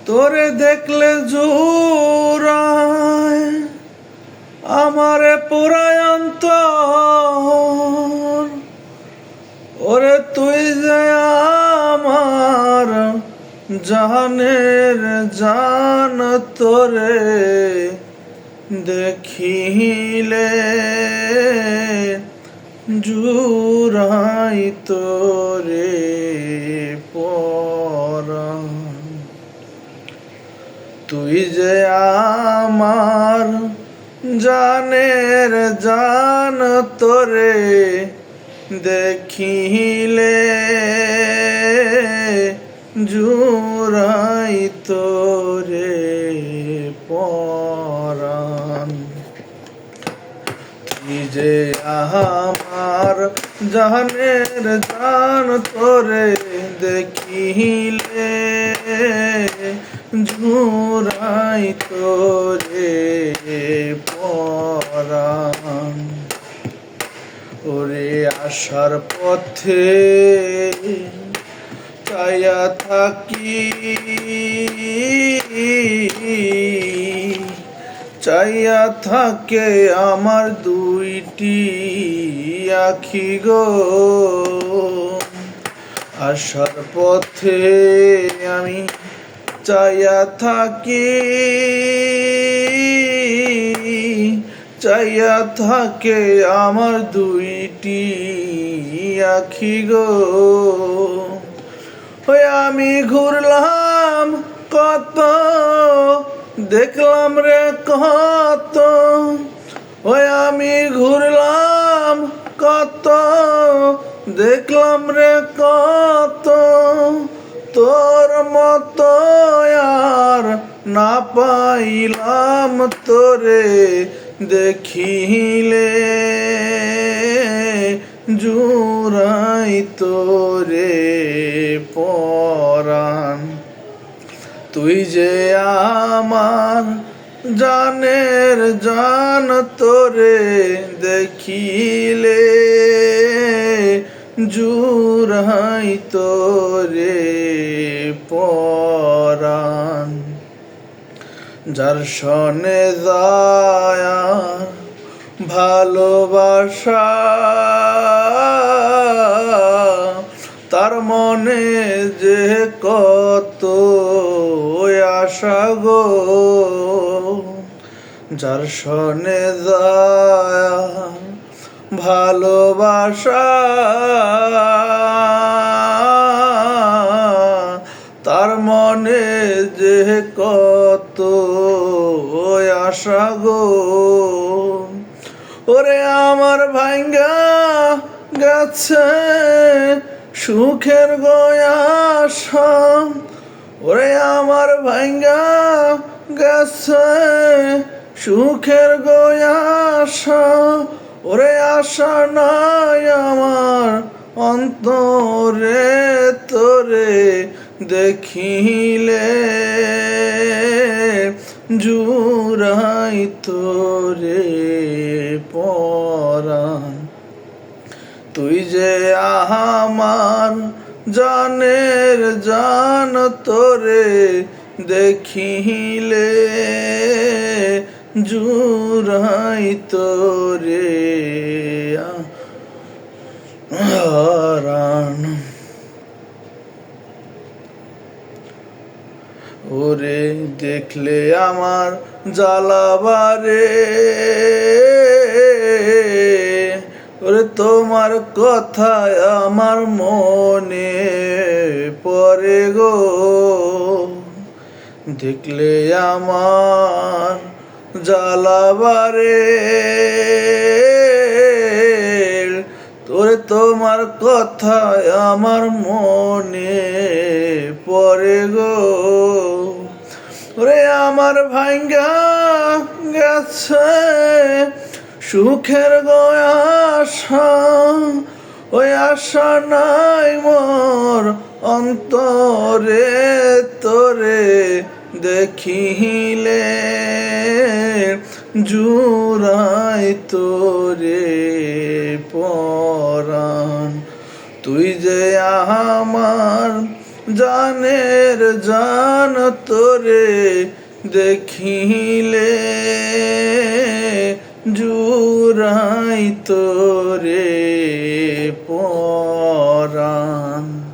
তোরে দেখলে জোড়ায় আমারে পুরায় অন্তর। ওরে তুই যে আমার জানের জান, তোরে দেখিলে জুড়াই তোরে পরাণ। তুই যে আমার জানের জান, তোরে দেখিলে জুড়াই তোরে পরাণ। তুই যে আমার জানের জান, তোরে দেখিলে জুড়াই তোরে পরাণ। ওরে আসার পথে চাইয়া থাকি, চাইয়া থাকে আমার দুইটি আখি গো। আসার পথে আমি চাইয়া থাকি, চাইয়া থাকে আমার দুইটি আখি গো। ওই আমি ঘুরলাম কত, দেখলাম রে কত। ওই আমি ঘুরলাম কত, দেখলাম রে কত। তোর মতো আর না পাইলাম, তোরে দেখিলে জুড়াই তোরে পরাণ। তুই যে আমার জানের জান, তোরে দেখিলে জুড়াই তোরে পরাণ। যার সনে যায়া ভালোবাসা, তার মনে যে কত আশা গো। যার সনে যায়া ভালোবাসা, তার মনে যে কত আশা গো। ওরে আমার ভাঙ্গা গেছে সুখের গয়াশা, ওরে আমার ভাঙ্গা গেছে সুখের গয়াশা। ওরে আশা নাই আমার অন্তরে, তোরে দেখিলে জুড়াই তোরে পরাণ। তুই যে আমার জানের জান, তোরে দেখিলে জুড়াই তোরে পরাণ। ওরে দেখলে আমার জ্বালাবারে, ওরে তোমার কথায় আমার মনে পড়ে গো। দেখলে আমার জ্বালাবারে, তোরে তোমার কথায় আমার মনে পড়ে গো। ওরে আমার ভাঙ্গা গেছে সুখের গয়াশা, ওই আশা নাই মোর অন্তরে, তোরে দেখিলে জুড়াই তোরে পরাণ। তুই যে আমার জানের জান তোরে দেখিলে জুড়াই তোরে